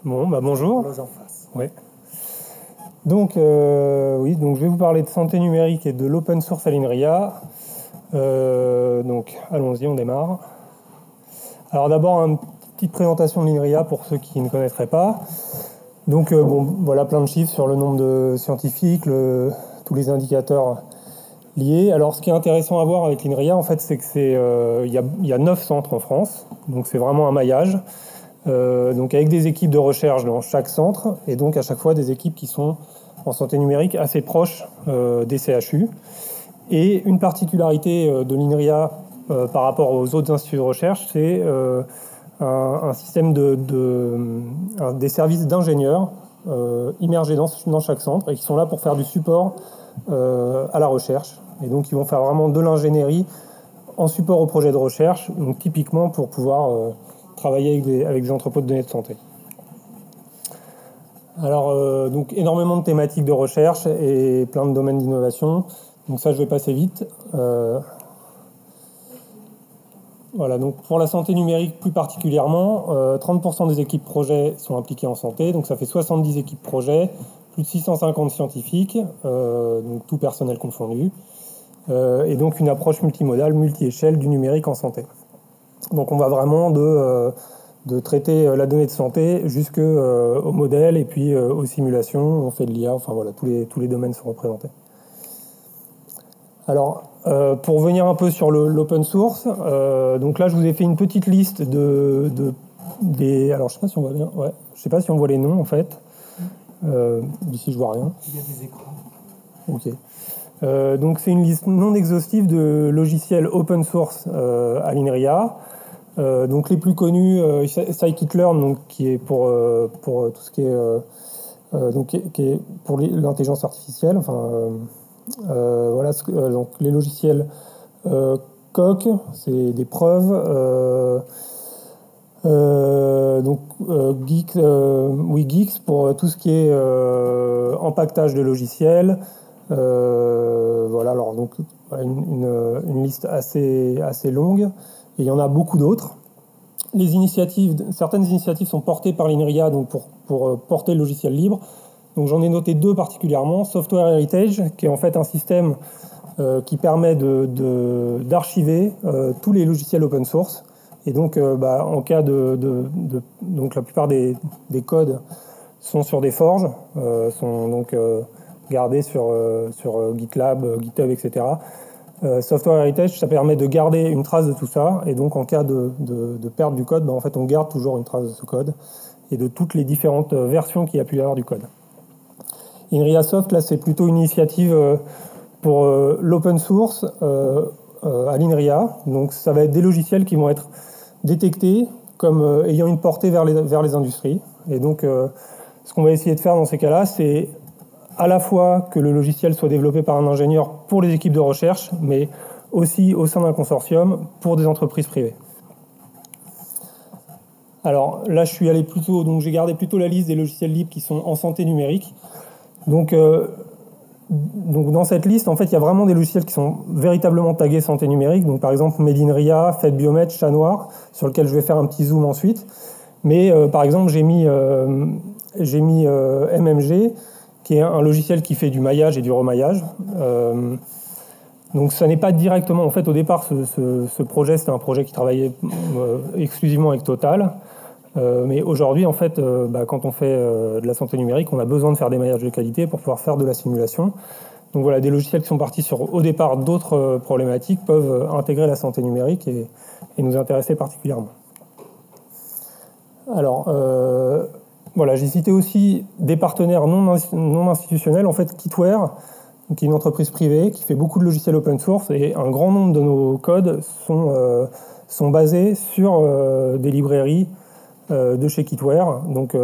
Bon, bah bonjour. Los en face. Ouais. Donc, donc je vais vous parler de santé numérique et de l'open source à l'INRIA. Donc, allons-y, on démarre. Alors d'abord, une petite présentation de l'INRIA pour ceux qui ne connaîtraient pas. Donc, voilà, plein de chiffres sur le nombre de scientifiques, tous les indicateurs liés. Alors, ce qui est intéressant à voir avec l'INRIA, en fait, c'est que il y a 9 centres en France. Donc, c'est vraiment un maillage. Donc avec des équipes de recherche dans chaque centre et donc à chaque fois des équipes qui sont en santé numérique assez proches des CHU. Et une particularité de l'INRIA par rapport aux autres instituts de recherche, c'est un système des services d'ingénieurs immergés dans chaque centre et qui sont là pour faire du support à la recherche. Et donc ils vont faire vraiment de l'ingénierie en support au projet de recherche, donc typiquement pour pouvoir travailler avec des entrepôts de données de santé. Alors, donc énormément de thématiques de recherche et plein de domaines d'innovation. Donc ça, je vais passer vite. Voilà, donc pour la santé numérique plus particulièrement, 30% des équipes projets sont impliquées en santé, donc ça fait 70 équipes projets, plus de 650 scientifiques, donc tout personnel confondu, et donc une approche multimodale, multi-échelle du numérique en santé. Donc on va vraiment de traiter la donnée de santé jusqu'au modèle et puis aux simulations, on fait de l'IA, enfin voilà, tous les domaines sont représentés. Alors, pour revenir un peu sur l'open source, donc là je vous ai fait une petite liste alors je sais pas si on voit bien, ouais, je sais pas si on voit les noms en fait. Ici je vois rien. Il y a des écrans. Ok. Donc c'est une liste non exhaustive de logiciels open source à l'INRIA. Donc les plus connus, scikit-learn, donc qui est pour tout ce qui est qui est pour l'intelligence artificielle. Enfin voilà, donc les logiciels Coq, c'est des preuves. Donc Wigix pour tout ce qui est empaquetage de logiciels. Voilà, alors donc une liste assez longue. Et il y en a beaucoup d'autres. Certaines initiatives sont portées par l'INRIA donc pour porter le logiciel libre. Donc j'en ai noté deux particulièrement. Software Heritage, qui est en fait un système qui permet d'archiver tous les logiciels open source. Et donc en cas donc la plupart des codes sont sur des forges, sont donc gardés sur GitLab, GitHub, etc. Software Heritage, ça permet de garder une trace de tout ça, et donc en cas de perte du code, en fait on garde toujours une trace de ce code et de toutes les différentes versions qu'il y a pu y avoir du code. INRIA Soft, là c'est plutôt une initiative pour l'open source à l'INRIA, donc ça va être des logiciels qui vont être détectés comme ayant une portée vers les industries, et donc ce qu'on va essayer de faire dans ces cas-là, c'est à la fois que le logiciel soit développé par un ingénieur pour les équipes de recherche, mais aussi au sein d'un consortium pour des entreprises privées. Alors là, j'ai gardé plutôt la liste des logiciels libres qui sont en santé numérique. Donc dans cette liste, en fait, il y a vraiment des logiciels qui sont véritablement tagués santé numérique. Donc par exemple, Made in RIA, Fed Biomed, Chat Noir, sur lequel je vais faire un petit zoom ensuite. Mais par exemple, j'ai mis MMG, qui est un logiciel qui fait du maillage et du remaillage. Donc ça n'est pas directement... En fait, au départ, ce projet, c'était un projet qui travaillait exclusivement avec Total. Mais aujourd'hui, en fait, quand on fait de la santé numérique, on a besoin de faire des maillages de qualité pour pouvoir faire de la simulation. Donc voilà, des logiciels qui sont partis sur, au départ, d'autres problématiques peuvent intégrer la santé numérique et nous intéresser particulièrement. Alors... voilà, j'ai cité aussi des partenaires non institutionnels, en fait Kitware, qui est une entreprise privée qui fait beaucoup de logiciels open source, et un grand nombre de nos codes sont basés sur des librairies de chez Kitware, donc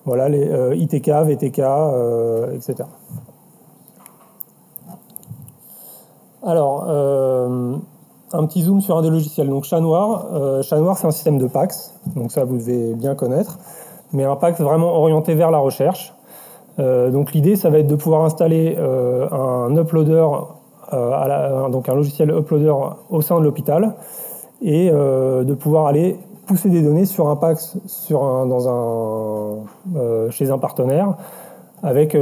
voilà, les ITK, VTK, etc. Alors, un petit zoom sur un des logiciels. Donc Chat Noir, c'est un système de PACS, donc ça vous devez bien connaître, mais un PACS vraiment orienté vers la recherche. Donc l'idée, ça va être de pouvoir installer un uploader, donc un logiciel uploader au sein de l'hôpital, et de pouvoir aller pousser des données sur un PAX chez un partenaire avec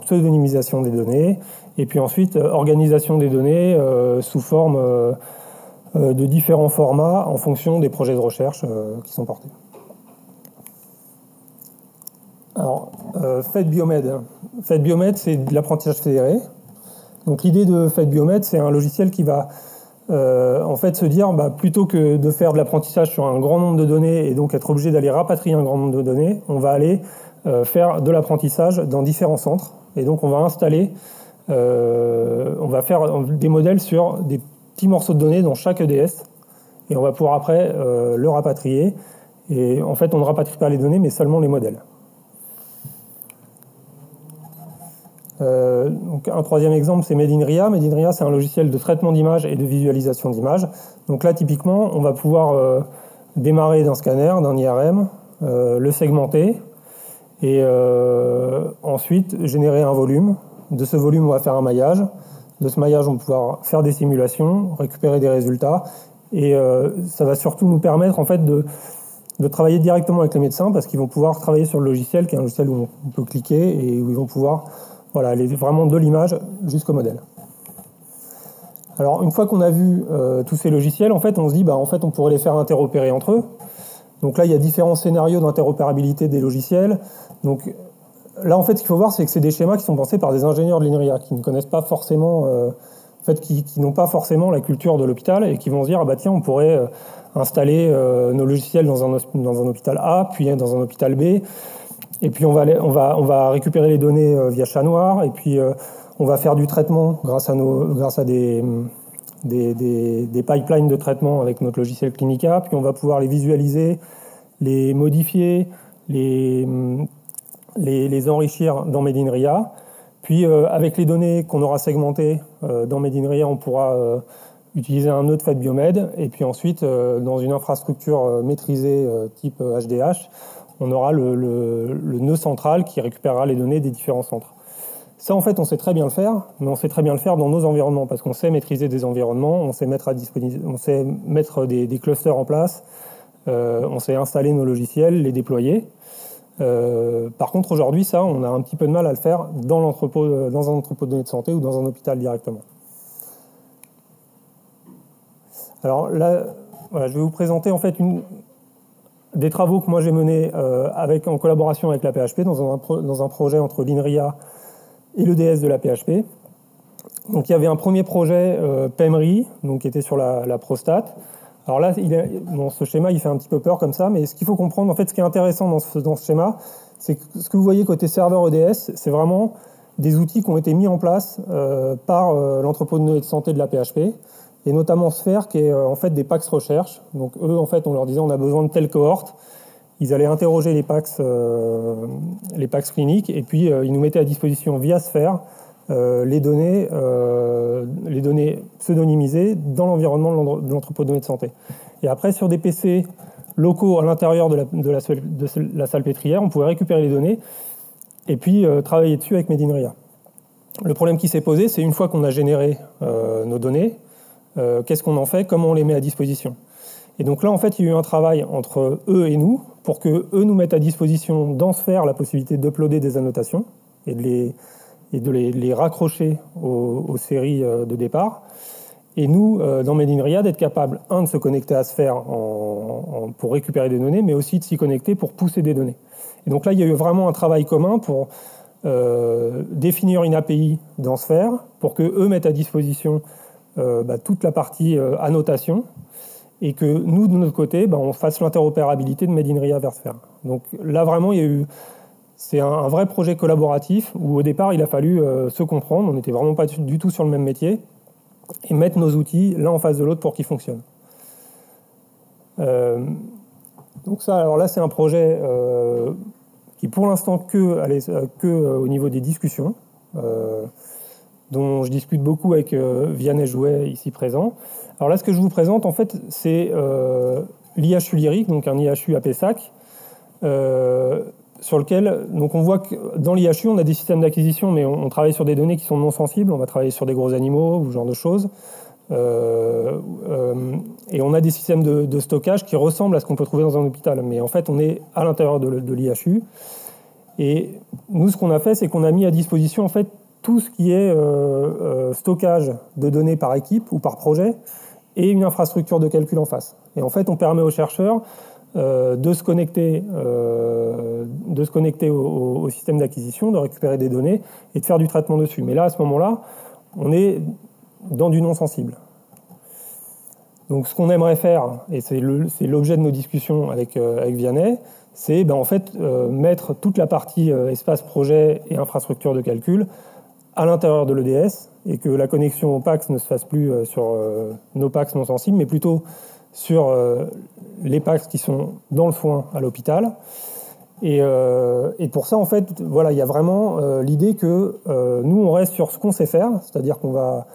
pseudonymisation des données, et puis ensuite organisation des données sous forme de différents formats en fonction des projets de recherche qui sont portés. Alors, FedBiomed. FedBiomed, c'est de l'apprentissage fédéré. Donc l'idée de FedBiomed, c'est un logiciel qui va en fait se dire, plutôt que de faire de l'apprentissage sur un grand nombre de données et donc être obligé d'aller rapatrier un grand nombre de données, on va aller faire de l'apprentissage dans différents centres. Et donc on va installer, on va faire des modèles sur des petits morceaux de données dans chaque EDS, et on va pouvoir après le rapatrier. Et en fait, on ne rapatrie pas les données, mais seulement les modèles. Donc un troisième exemple, c'est Made in RIA. Made in RIA, c'est un logiciel de traitement d'images et de visualisation d'images. Donc là, typiquement, on va pouvoir démarrer d'un scanner, d'un IRM, le segmenter, et ensuite générer un volume. De ce volume, on va faire un maillage. De ce maillage, on va pouvoir faire des simulations, récupérer des résultats, et ça va surtout nous permettre en fait de travailler directement avec les médecins, parce qu'ils vont pouvoir travailler sur le logiciel, qui est un logiciel où on peut cliquer et où ils vont pouvoir aller vraiment de l'image jusqu'au modèle. Alors une fois qu'on a vu tous ces logiciels, en fait, on se dit en fait on pourrait les faire interopérer entre eux. Donc là, il y a différents scénarios d'interopérabilité des logiciels. Donc là, en fait, ce qu'il faut voir, c'est que c'est des schémas qui sont pensés par des ingénieurs de l'INRIA qui ne connaissent pas forcément, qui n'ont pas forcément la culture de l'hôpital, et qui vont se dire tiens, on pourrait installer nos logiciels dans un hôpital A, puis dans un hôpital B. Et puis on va récupérer les données via chat noir, et puis on va faire du traitement grâce à des pipelines de traitement avec notre logiciel Clinica. Puis on va pouvoir les visualiser, les modifier, les enrichir dans Made in RIA. Puis avec les données qu'on aura segmentées dans Made in RIA, on pourra utiliser un nœud de FedBiomed, et puis ensuite dans une infrastructure maîtrisée type HDH, on aura le nœud central qui récupérera les données des différents centres. Ça, en fait, on sait très bien le faire, mais on sait très bien le faire dans nos environnements, parce qu'on sait maîtriser des environnements, on sait mettre des clusters en place, on sait installer nos logiciels, les déployer. Par contre, aujourd'hui, ça, on a un petit peu de mal à le faire dans un entrepôt de données de santé ou dans un hôpital directement. Alors là, je vais vous présenter en fait des travaux que moi j'ai menés en collaboration avec la PHP dans un projet entre l'INRIA et l'EDS de la PHP. Donc il y avait un premier projet PEMRI, qui était sur la prostate. Alors là, ce schéma il fait un petit peu peur comme ça, mais ce qu'il faut comprendre, en fait, ce qui est intéressant dans ce schéma, c'est que ce que vous voyez côté serveur EDS, c'est vraiment des outils qui ont été mis en place par l'entrepôt de données de santé de la PHP, et notamment Sphere, qui est en fait des PACS recherche. Donc eux, en fait, on leur disait on a besoin de telle cohorte. Ils allaient interroger les PACS cliniques, et puis ils nous mettaient à disposition via Sphere les données pseudonymisées dans l'environnement de l'entrepôt de données de santé. Et après, sur des PC locaux à l'intérieur de la salpêtrière, on pouvait récupérer les données et puis travailler dessus avec Made in RIA. Le problème qui s'est posé, c'est une fois qu'on a généré nos données, qu'est-ce qu'on en fait, comment on les met à disposition. Et donc là, en fait, il y a eu un travail entre eux et nous pour que eux nous mettent à disposition dans Sphere la possibilité d'uploader des annotations et de les raccrocher aux séries de départ. Et nous, dans Made in RIA, d'être capable, de se connecter à Sphere pour récupérer des données, mais aussi de s'y connecter pour pousser des données. Et donc là, il y a eu vraiment un travail commun pour définir une API dans Sphere, pour que eux mettent à disposition toute la partie annotation, et que nous, de notre côté, on fasse l'interopérabilité de Made in RIA vers Sphere. Donc là, vraiment, c'est un vrai projet collaboratif où au départ, il a fallu se comprendre. On n'était vraiment pas du tout sur le même métier, et mettre nos outils l'un en face de l'autre pour qu'ils fonctionnent. Donc ça, alors là, c'est un projet qui, pour l'instant, que au niveau des discussions, dont je discute beaucoup avec Vianney Jouet, ici présent. Alors là, ce que je vous présente, en fait, c'est l'IHU Lyric, donc un IHU à Pessac, sur lequel, donc on voit que dans l'IHU, on a des systèmes d'acquisition, mais on travaille sur des données qui sont non sensibles. On va travailler sur des gros animaux ou ce genre de choses. Et on a des systèmes de stockage qui ressemblent à ce qu'on peut trouver dans un hôpital. Mais en fait, on est à l'intérieur de l'IHU. Et nous, ce qu'on a fait, c'est qu'on a mis à disposition en fait, tout ce qui est stockage de données par équipe ou par projet et une infrastructure de calcul en face. Et en fait, on permet aux chercheurs de se connecter au système d'acquisition, de récupérer des données et de faire du traitement dessus. Mais là, à ce moment-là, on est dans du non sensible. Donc ce qu'on aimerait faire, et c'est l'objet de nos discussions avec Vianney, c'est en fait mettre toute la partie espace projet et infrastructure de calcul à l'intérieur de l'EDS et que la connexion au PACS ne se fasse plus sur nos PACS non sensibles, mais plutôt sur les PACS qui sont dans le foin à l'hôpital. Et pour ça, en fait, voilà, il y a vraiment l'idée que nous, on reste sur ce qu'on sait faire, c'est-à-dire qu'on va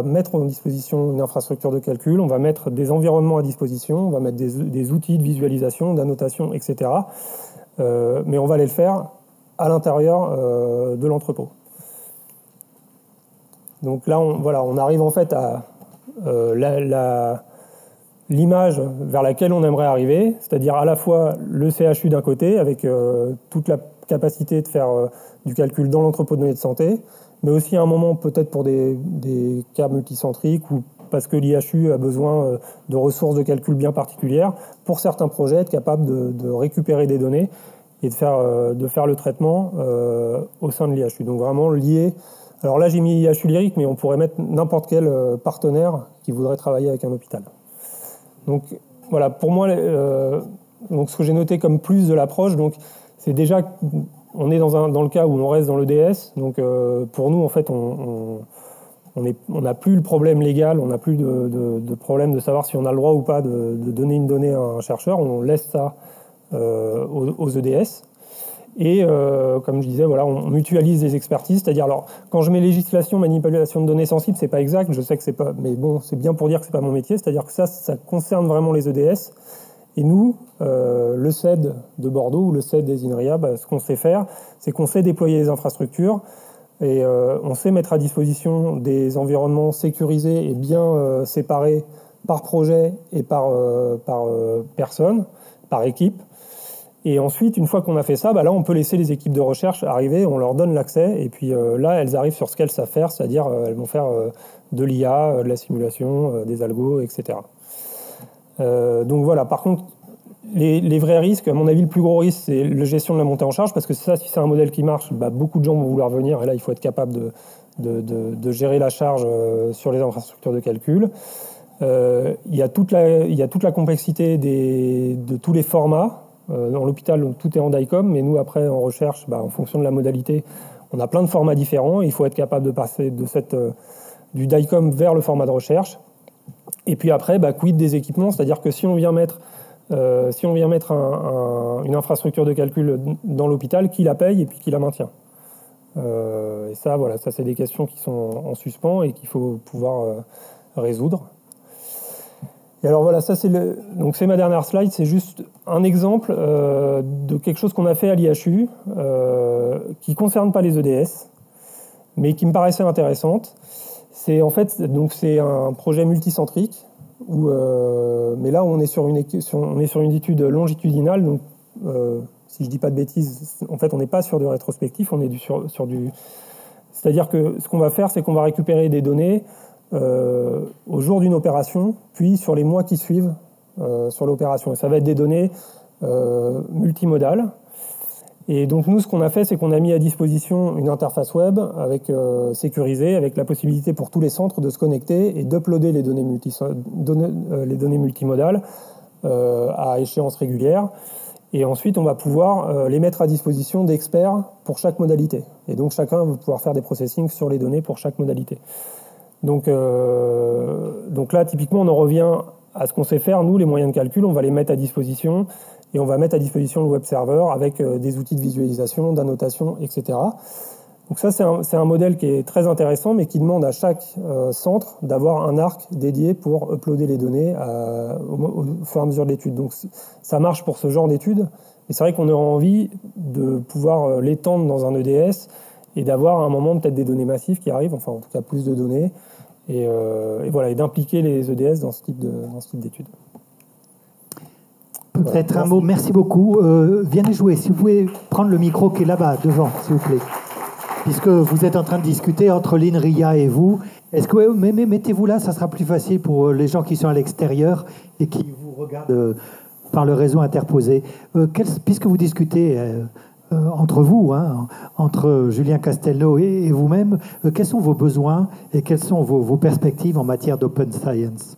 mettre en disposition une infrastructure de calcul, on va mettre des environnements à disposition, on va mettre des outils de visualisation, d'annotation, etc. Mais on va aller le faire à l'intérieur de l'entrepôt. Donc là, on arrive en fait à l'image vers laquelle on aimerait arriver, c'est-à-dire à la fois le CHU d'un côté, avec toute la capacité de faire du calcul dans l'entrepôt de données de santé, mais aussi à un moment peut-être pour des cas multicentriques ou parce que l'IHU a besoin de ressources de calcul bien particulières, pour certains projets, être capable de récupérer des données et de faire le traitement au sein de l'IHU. Donc vraiment lié. Alors là, j'ai mis IHU Lyric, mais on pourrait mettre n'importe quel partenaire qui voudrait travailler avec un hôpital. Donc voilà, pour moi, donc ce que j'ai noté comme plus de l'approche, donc c'est déjà, on est dans le cas où on reste dans l'EDS. Donc pour nous, en fait, on n'a plus le problème légal, on n'a plus de problème de savoir si on a le droit ou pas de donner une donnée à un chercheur. On laisse ça aux EDS. Et comme je disais, voilà, on mutualise les expertises, c'est-à-dire, alors, quand je mets législation, manipulation de données sensibles, c'est pas exact, je sais que c'est pas, mais bon, c'est bien pour dire que c'est pas mon métier, c'est-à-dire que ça concerne vraiment les EDS. Et nous, le CED de Bordeaux ou le CED des INRIA, ce qu'on sait faire, c'est qu'on sait déployer les infrastructures et on sait mettre à disposition des environnements sécurisés et bien séparés par projet et par personne, par équipe. Et ensuite, une fois qu'on a fait ça, là, on peut laisser les équipes de recherche arriver, on leur donne l'accès, et puis là, elles arrivent sur ce qu'elles savent faire, c'est-à-dire elles vont faire de l'IA, de la simulation, des algos, etc. Donc voilà, par contre, les vrais risques, à mon avis, le plus gros risque, c'est la gestion de la montée en charge, parce que ça, si c'est un modèle qui marche, beaucoup de gens vont vouloir venir, et là, il faut être capable de gérer la charge sur les infrastructures de calcul. Il y a toute la complexité de tous les formats. Dans l'hôpital, tout est en DICOM, mais nous, après, en recherche, en fonction de la modalité, on a plein de formats différents. Il faut être capable de passer du DICOM vers le format de recherche. Et puis après, quid des équipements, c'est-à-dire que si on vient mettre une infrastructure de calcul dans l'hôpital, qui la paye et puis qui la maintient. Et ça, voilà, ça c'est des questions qui sont en suspens et qu'il faut pouvoir résoudre. Et alors voilà, ça c'est ma dernière slide, c'est juste un exemple de quelque chose qu'on a fait à l'IHU qui ne concerne pas les EDS, mais qui me paraissait intéressante. C'est en fait un projet multicentrique mais là on est sur une étude longitudinale, donc si je dis pas de bêtises, en fait on n'est pas sur du rétrospectif, on est sur du, c'est-à-dire que ce qu'on va faire, c'est qu'on va récupérer des données au jour d'une opération, puis sur les mois qui suivent sur l'opération. Et ça va être des données multimodales. Et donc nous, ce qu'on a fait, c'est qu'on a mis à disposition une interface web sécurisée, avec la possibilité pour tous les centres de se connecter et d'uploader les données multimodales à échéance régulière. Et ensuite, on va pouvoir les mettre à disposition d'experts pour chaque modalité. Et donc chacun va pouvoir faire des processings sur les données pour chaque modalité. Donc là, typiquement, on en revient à ce qu'on sait faire, nous, les moyens de calcul, on va les mettre à disposition, et on va mettre à disposition le web server avec des outils de visualisation, d'annotation, etc. Donc ça, c'est un modèle qui est très intéressant, mais qui demande à chaque centre d'avoir un arc dédié pour uploader les données au fur et à mesure de l'étude. Donc ça marche pour ce genre d'études, mais c'est vrai qu'on aurait envie de pouvoir l'étendre dans un EDS, et d'avoir à un moment peut-être des données massives qui arrivent, enfin en tout cas plus de données, et voilà, et d'impliquer les EDS dans ce type d'études. Peut-être un mot, merci beaucoup. Venez jouer, si vous pouvez prendre le micro qui est là-bas, devant, s'il vous plaît. Puisque vous êtes en train de discuter entre l'INRIA et vous, est-ce que mettez-vous là, ça sera plus facile pour les gens qui sont à l'extérieur et qui vous regardent par le réseau interposé. Puisque vous discutez entre vous, hein, entre Julien Castelnau et vous-même, quels sont vos besoins et quelles sont vos perspectives en matière d'open science?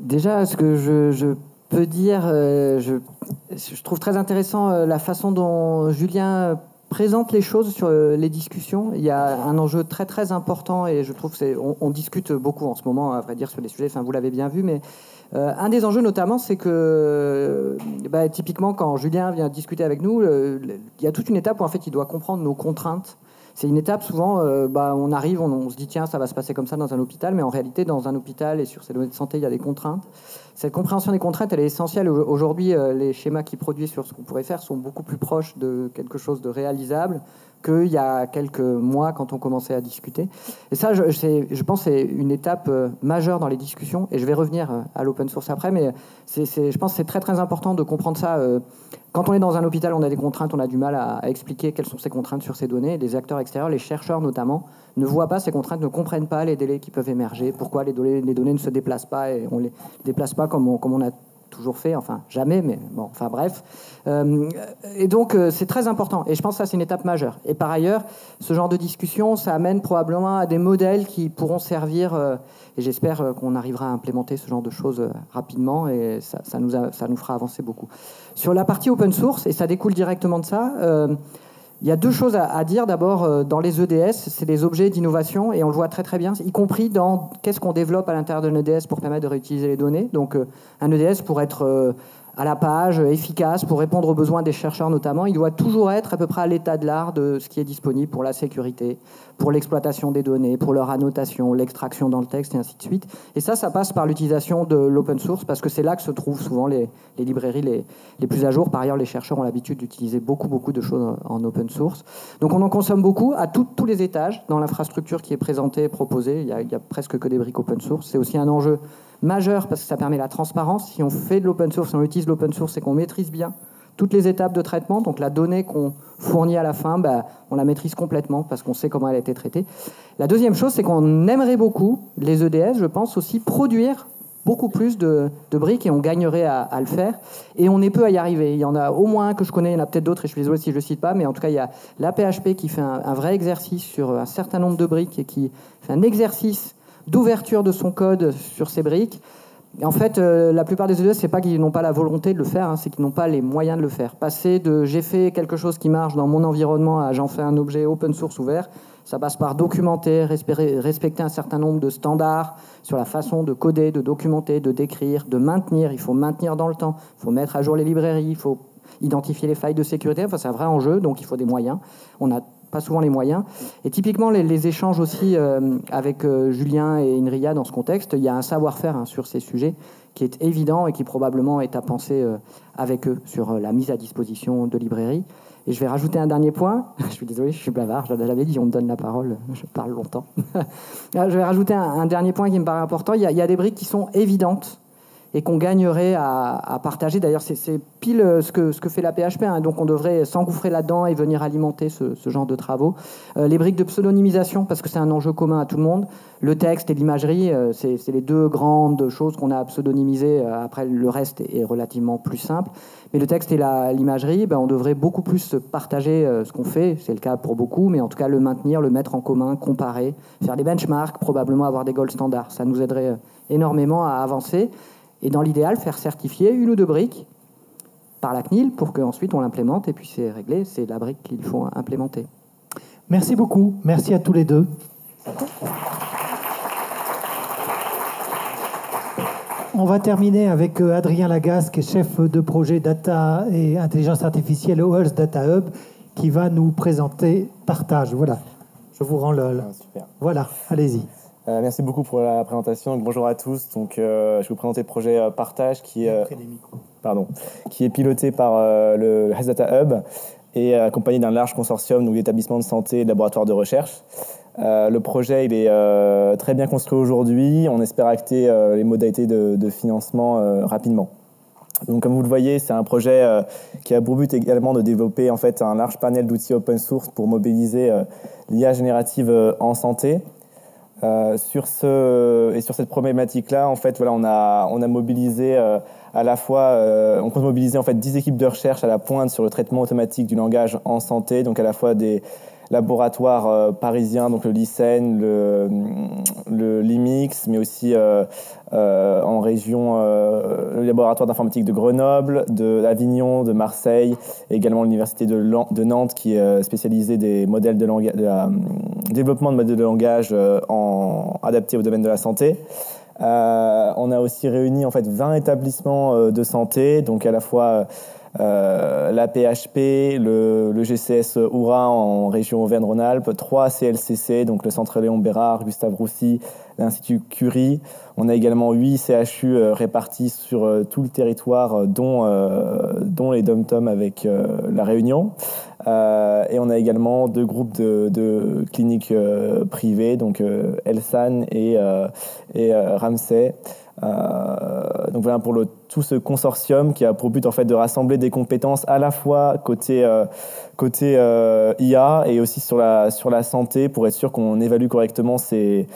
Déjà, ce que je peux dire, je trouve très intéressant la façon dont Julien présente les choses sur les discussions. Il y a un enjeu très très important et je trouve on discute beaucoup en ce moment, à vrai dire, sur les sujets. Enfin, vous l'avez bien vu, mais un des enjeux notamment, c'est que typiquement quand Julien vient discuter avec nous, il y a toute une étape où en fait il doit comprendre nos contraintes. C'est une étape, souvent, on arrive, on se dit, tiens, ça va se passer comme ça dans un hôpital, mais en réalité, dans un hôpital et sur ces données de santé, il y a des contraintes. Cette compréhension des contraintes, elle est essentielle. Aujourd'hui, les schémas qui produisent sur ce qu'on pourrait faire sont beaucoup plus proches de quelque chose de réalisable qu'il y a quelques mois quand on commençait à discuter. Et ça, je pense que c'est une étape majeure dans les discussions, et je vais revenir à l'open source après, mais je pense que c'est très très important de comprendre ça. Quand on est dans un hôpital, on a des contraintes, on a du mal à expliquer quelles sont ces contraintes sur ces données. Les acteurs extérieurs, les chercheurs notamment, ne voient pas ces contraintes, ne comprennent pas les délais qui peuvent émerger, pourquoi les données ne se déplacent pas, et on les déplace pas comme on a toujours fait, enfin jamais, mais bon, enfin bref. Et donc c'est très important, et je pense que ça c'est une étape majeure. Et par ailleurs, ce genre de discussion, ça amène probablement à des modèles qui pourront servir, et j'espère qu'on arrivera à implémenter ce genre de choses rapidement, et ça nous fera avancer beaucoup. Sur la partie open source, et ça découle directement de ça, il y a deux choses à dire. D'abord, dans les EDS, c'est des objets d'innovation, et on le voit très très bien, y compris dans qu'est-ce qu'on développe à l'intérieur d'un EDS pour permettre de réutiliser les données. Donc un EDS, pour être à la page, efficace, pour répondre aux besoins des chercheurs notamment, il doit toujours être à peu près à l'état de l'art de ce qui est disponible pour la sécurité, pour l'exploitation des données, pour leur annotation, l'extraction dans le texte, et ainsi de suite. Et ça passe par l'utilisation de l'open source, parce que c'est là que se trouvent souvent les librairies les plus à jour. Par ailleurs, les chercheurs ont l'habitude d'utiliser beaucoup de choses en open source. Donc on en consomme beaucoup à tous les étages dans l'infrastructure qui est présentée, proposée. Il y a presque que des briques open source. C'est aussi un enjeu majeur parce que ça permet la transparence. Si on fait de l'open source, si on utilise l'open source, c'est qu'on maîtrise bien toutes les étapes de traitement. Donc la donnée qu'on fournit à la fin, on la maîtrise complètement parce qu'on sait comment elle a été traitée. La deuxième chose, c'est qu'on aimerait beaucoup, les EDS, je pense aussi, produire beaucoup plus de briques, et on gagnerait à le faire. Et on est peu à y arriver. Il y en a au moins un que je connais, il y en a peut-être d'autres, et je suis désolé si je ne le cite pas, mais en tout cas, il y a la PHP qui fait un vrai exercice sur un certain nombre de briques et qui fait un exercice d'ouverture de son code sur ces briques. Et en fait, la plupart des EDS, c'est pas qu'ils n'ont pas la volonté de le faire, c'est qu'ils n'ont pas les moyens de le faire. Passer de j'ai fait quelque chose qui marche dans mon environnement à j'en fais un objet open source ouvert, ça passe par documenter, respecter un certain nombre de standards sur la façon de coder, de documenter, de décrire, de maintenir. Il faut maintenir dans le temps, il faut mettre à jour les librairies, il faut identifier les failles de sécurité. Enfin, c'est un vrai enjeu, donc il faut des moyens. On n'a pas souvent les moyens. Et typiquement, les échanges aussi avec Julien et Inria dans ce contexte, il y a un savoir-faire sur ces sujets qui est évident et qui probablement est à penser avec eux sur la mise à disposition de librairies. Et je vais rajouter un dernier point. Je suis désolé, je suis bavard, je l'avais dit, on me donne la parole, je parle longtemps. Je vais rajouter un dernier point qui me paraît important. Il y a des briques qui sont évidentes et qu'on gagnerait à partager. D'ailleurs, c'est pile ce que fait la PHP, donc on devrait s'engouffrer là-dedans et venir alimenter ce genre de travaux. Les briques de pseudonymisation, parce que c'est un enjeu commun à tout le monde. Le texte et l'imagerie, c'est les deux grandes choses qu'on a à pseudonymiser. Après, le reste est relativement plus simple. Mais le texte et l'imagerie, on devrait beaucoup plus partager ce qu'on fait. C'est le cas pour beaucoup, mais en tout cas le maintenir, le mettre en commun, comparer, faire des benchmarks, probablement avoir des gold standards. Ça nous aiderait énormément à avancer. Et dans l'idéal, faire certifier une ou deux briques par la CNIL pour qu'ensuite on l'implémente, et puis c'est réglé, c'est la brique qu'il faut implémenter. Merci beaucoup, merci à tous les deux. On va terminer avec Adrien Lagasse, qui est chef de projet data et intelligence artificielle au Health Data Hub, qui va nous présenter Partage. Voilà, je vous rends super. Voilà, allez-y. Merci beaucoup pour la présentation. Donc, bonjour à tous. Donc, je vais vous présenter le projet Partage qui est piloté par le Health Data Hub et accompagné d'un large consortium d'établissements de santé et de laboratoires de recherche. Le projet il est très bien construit aujourd'hui. On espère acter les modalités de financement rapidement. Donc, comme vous le voyez, c'est un projet qui a pour but également de développer en fait un large panel d'outils open source pour mobiliser l'IA générative en santé. Sur cette problématique-là, en fait, voilà, on a mobilisé à la fois, on compte mobiliser en fait 10 équipes de recherche à la pointe sur le traitement automatique du langage en santé, donc à la fois des laboratoires parisiens, donc le LICEN, le LIMIX, mais aussi en région, le laboratoire d'informatique de Grenoble, de Avignon, de Marseille, et également l'université de Nantes qui est spécialisée des modèles de langage, développement de modèles de langage adaptés au domaine de la santé. On a aussi réuni en fait 20 établissements de santé, donc à la fois la PHP, le GCS Oura en région Auvergne-Rhône-Alpes, 3 CLCC, donc le Centre Léon Bérard, Gustave Roussy, l'Institut Curie. On a également 8 CHU répartis sur tout le territoire, dont les DOM-TOM avec La Réunion. Et on a également 2 groupes de cliniques privées, donc Elsan et Ramsay. Donc voilà pour tout ce consortium qui a pour but en fait de rassembler des compétences à la fois côté IA et aussi sur la santé pour être sûr qu'on évalue correctement ces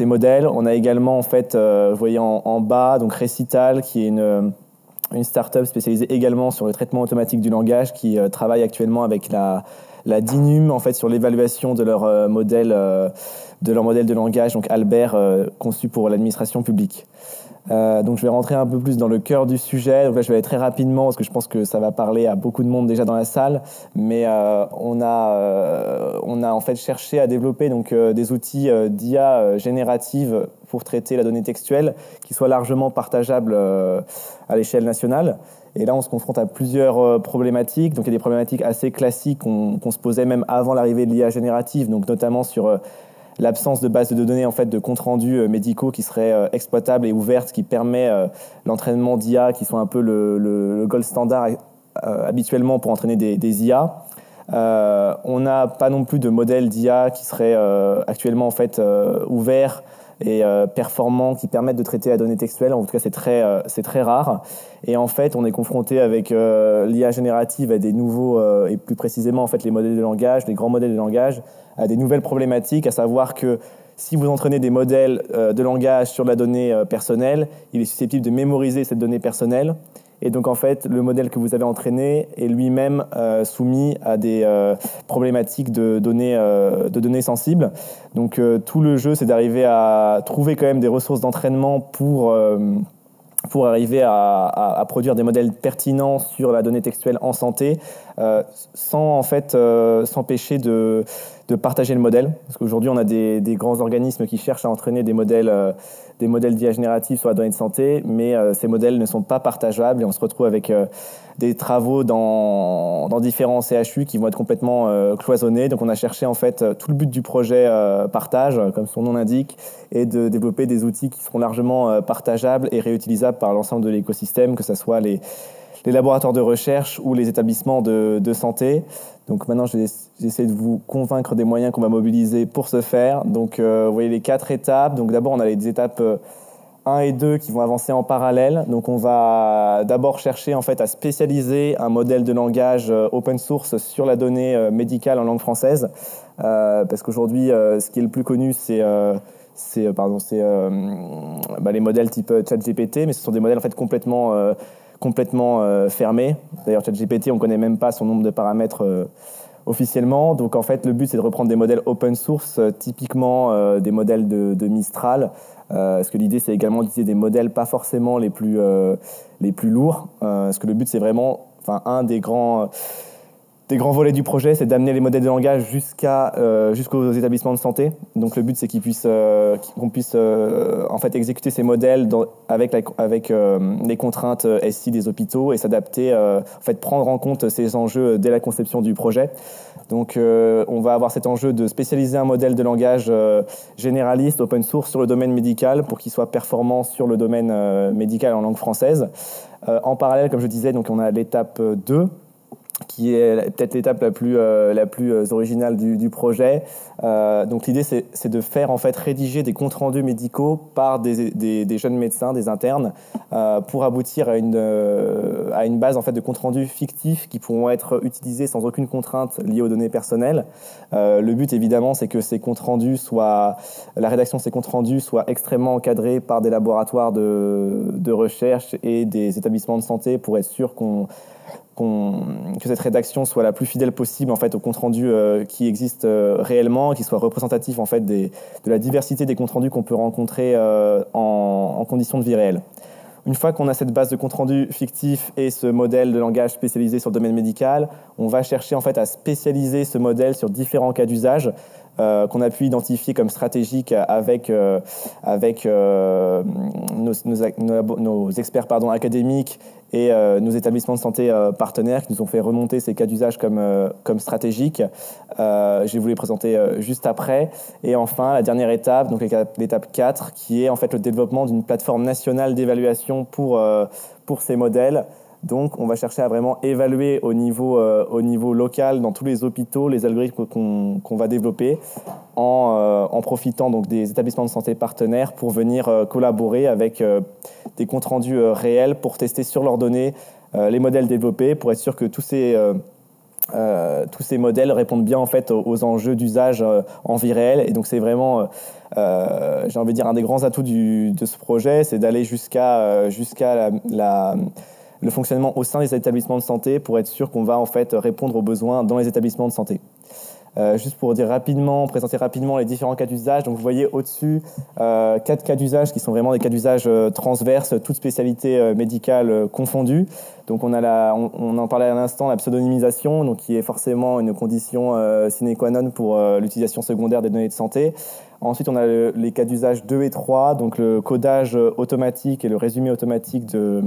modèles. On a également en fait, vous voyez en bas, donc Recital qui est une start-up spécialisée également sur le traitement automatique du langage qui travaille actuellement avec la DINUM en fait sur l'évaluation de leur modèle de langage, donc Albert, conçu pour l'administration publique. Donc je vais rentrer un peu plus dans le cœur du sujet. Donc là je vais aller très rapidement parce que je pense que ça va parler à beaucoup de monde déjà dans la salle. Mais on a en fait cherché à développer donc des outils d'IA générative pour traiter la donnée textuelle qui soient largement partageables à l'échelle nationale. Et là, on se confronte à plusieurs problématiques. Donc, il y a des problématiques assez classiques qu'on se posait même avant l'arrivée de l'IA générative, donc notamment sur l'absence de base de données en fait de comptes rendus médicaux qui seraient exploitables et ouvertes, qui permet l'entraînement d'IA qui sont un peu le gold standard habituellement pour entraîner des IA. On n'a pas non plus de modèle d'IA qui serait actuellement en fait ouvert et performants qui permettent de traiter la donnée textuelle. En tout cas, c'est très rare. Et en fait, on est confronté avec l'IA générative à des nouveaux, et plus précisément en fait les modèles de langage, les grands modèles de langage, à des nouvelles problématiques, à savoir que si vous entraînez des modèles de langage sur la donnée personnelle, il est susceptible de mémoriser cette donnée personnelle. Et donc, en fait, le modèle que vous avez entraîné est lui-même soumis à des problématiques de données sensibles. Donc, tout le jeu, c'est d'arriver à trouver quand même des ressources d'entraînement pour arriver à produire des modèles pertinents sur la donnée textuelle en santé, sans en fait s'empêcher de partager le modèle. Parce qu'aujourd'hui, on a des grands organismes qui cherchent à entraîner des modèles d'IA génératifs sur la donnée de santé, mais ces modèles ne sont pas partageables et on se retrouve avec des travaux dans différents CHU qui vont être complètement cloisonnés. Donc on a cherché en fait tout le but du projet partage, comme son nom l'indique, est de développer des outils qui seront largement partageables et réutilisables par l'ensemble de l'écosystème, que ce soit les laboratoires de recherche ou les établissements de santé. Donc maintenant, j'essaie de vous convaincre des moyens qu'on va mobiliser pour ce faire. Donc vous voyez les 4 étapes. Donc d'abord, on a les étapes 1 et 2 qui vont avancer en parallèle. Donc on va d'abord chercher en fait à spécialiser un modèle de langage open source sur la donnée médicale en langue française. Parce qu'aujourd'hui, ce qui est le plus connu, c'est les modèles type ChatGPT, mais ce sont des modèles en fait complètement fermé. D'ailleurs, ChatGPT, on ne connaît même pas son nombre de paramètres officiellement. Donc, en fait, le but, c'est de reprendre des modèles open source, typiquement des modèles de Mistral. Parce que l'idée, c'est également d'utiliser des modèles pas forcément les plus lourds. Parce que le but, c'est vraiment, un des grands volets du projet, c'est d'amener les modèles de langage jusqu'aux établissements de santé. Donc le but, c'est qu'on puisse en fait exécuter ces modèles avec les contraintes SI des hôpitaux et s'adapter, en fait prendre en compte ces enjeux dès la conception du projet. Donc on va avoir cet enjeu de spécialiser un modèle de langage généraliste, open source sur le domaine médical pour qu'il soit performant sur le domaine médical en langue française. En parallèle, comme je disais, donc on a l'étape 2. qui est peut-être l'étape la plus originale du projet. Donc l'idée, c'est de faire en fait rédiger des comptes rendus médicaux par des jeunes médecins, des internes, pour aboutir à une base en fait de comptes rendus fictifs qui pourront être utilisés sans aucune contrainte liée aux données personnelles. Le but évidemment, c'est que la rédaction de ces comptes rendus soit extrêmement encadrée par des laboratoires de recherche et des établissements de santé pour être sûr que cette rédaction soit la plus fidèle possible en fait au compte rendu qui existe réellement, qui soit représentatif en fait de la diversité des comptes rendus qu'on peut rencontrer en conditions de vie réelle. Une fois qu'on a cette base de compte rendu fictif et ce modèle de langage spécialisé sur le domaine médical, on va chercher en fait à spécialiser ce modèle sur différents cas d'usage qu'on a pu identifier comme stratégiques avec nos experts académiques et nos établissements de santé partenaires qui nous ont fait remonter ces cas d'usage comme stratégiques. Je vais vous les présenter juste après. Et enfin, la dernière étape, donc l'étape 4, qui est en fait le développement d'une plateforme nationale d'évaluation pour ces modèles. Donc, on va chercher à vraiment évaluer au niveau local, dans tous les hôpitaux, les algorithmes qu'on va développer en profitant donc des établissements de santé partenaires pour venir collaborer avec des comptes rendus réels pour tester sur leurs données les modèles développés pour être sûr que tous ces modèles répondent bien en fait aux enjeux d'usage en vie réelle. Et donc, c'est vraiment, j'ai envie de dire, un des grands atouts de ce projet, c'est d'aller jusqu'à le fonctionnement au sein des établissements de santé pour être sûr qu'on va en fait répondre aux besoins dans les établissements de santé. Juste pour présenter rapidement les différents cas d'usage. Donc vous voyez au-dessus 4 cas d'usage qui sont vraiment des cas d'usage transverses, toutes spécialités médicales confondues. Donc on en parlait à l'instant, la pseudonymisation, donc qui est forcément une condition sine qua non pour l'utilisation secondaire des données de santé. Ensuite, on a les cas d'usage 2 et 3, donc le codage automatique et le résumé automatique de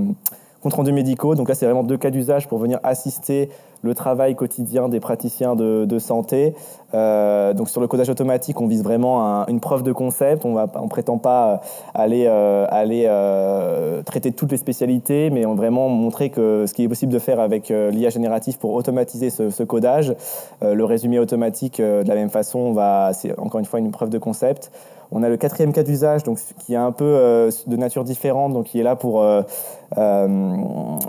comptes rendus médicaux. Donc là, c'est vraiment 2 cas d'usage pour venir assister le travail quotidien des praticiens de santé. Donc sur le codage automatique, on vise vraiment une preuve de concept. On prétend pas aller traiter toutes les spécialités, mais on vraiment montrer que ce qui est possible de faire avec l'IA génératif pour automatiser ce codage. Le résumé automatique, de la même façon, c'est encore une fois une preuve de concept. On a le 4e cas d'usage, donc qui est un peu de nature différente, donc qui est là pour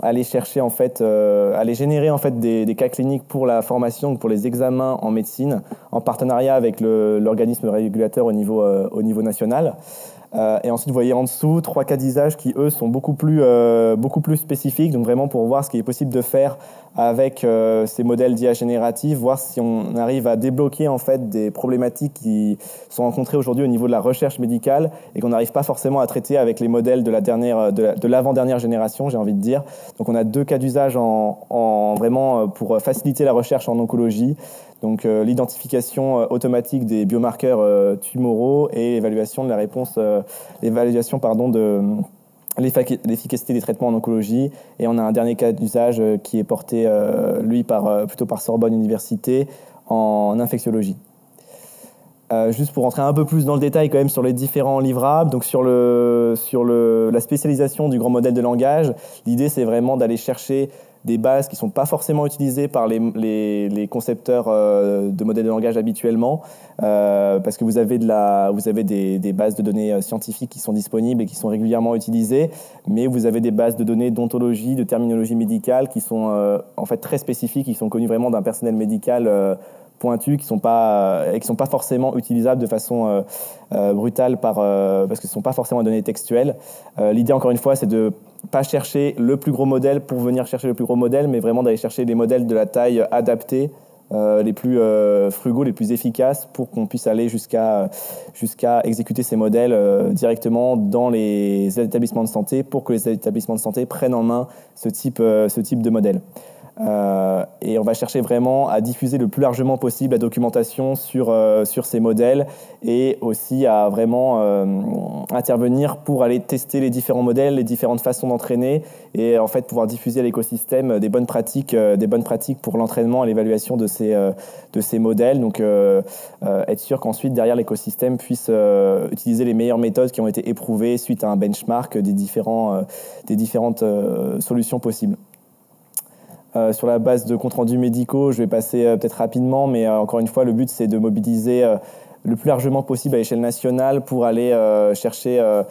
aller chercher en fait, aller générer en fait des cas cliniques pour la formation, donc pour les examens en médecine, en partenariat avec l'organisme régulateur au niveau national. Et ensuite, vous voyez en dessous 3 cas d'usage qui, eux, sont beaucoup plus spécifiques, donc vraiment pour voir ce qui est possible de faire avec ces modèles d'IA génératifs, voir si on arrive à débloquer en fait des problématiques qui sont rencontrées aujourd'hui au niveau de la recherche médicale et qu'on n'arrive pas forcément à traiter avec les modèles de l'avant-dernière génération, j'ai envie de dire. Donc on a 2 cas d'usage vraiment pour faciliter la recherche en oncologie. Donc l'identification automatique des biomarqueurs tumoraux et l'évaluation de la réponse, de l'efficacité des traitements en oncologie. Et on a un dernier cas d'usage qui est porté, plutôt par Sorbonne Université en infectiologie. Juste pour rentrer un peu plus dans le détail quand même sur les différents livrables, donc sur la spécialisation du grand modèle de langage, l'idée c'est vraiment d'aller chercher des bases qui ne sont pas forcément utilisées par les concepteurs de modèles de langage habituellement, parce que vous avez des bases de données scientifiques qui sont disponibles et qui sont régulièrement utilisées, mais vous avez des bases de données d'ontologie, de terminologie médicale qui sont en fait très spécifiques, qui sont connues vraiment d'un personnel médical pointus qui sont pas forcément utilisables de façon brutale parce que ce sont pas forcément des données textuelles. L'idée encore une fois c'est de pas chercher le plus gros modèle pour venir chercher le plus gros modèle, mais vraiment d'aller chercher des modèles de la taille adaptée, les plus frugaux, les plus efficaces pour qu'on puisse aller jusqu'à exécuter ces modèles directement dans les établissements de santé pour que les établissements de santé prennent en main ce type de modèle. Et on va chercher vraiment à diffuser le plus largement possible la documentation sur ces modèles et aussi à vraiment intervenir pour aller tester les différents modèles, les différentes façons d'entraîner et en fait pouvoir diffuser à l'écosystème des bonnes pratiques pour l'entraînement et l'évaluation de ces modèles. Donc être sûr qu'ensuite derrière l'écosystème puisse utiliser les meilleures méthodes qui ont été éprouvées suite à un benchmark des différentes solutions possibles. sur la base de comptes rendus médicaux. Je vais passer peut-être rapidement, mais encore une fois, le but, c'est de mobiliser le plus largement possible à l'échelle nationale pour aller chercher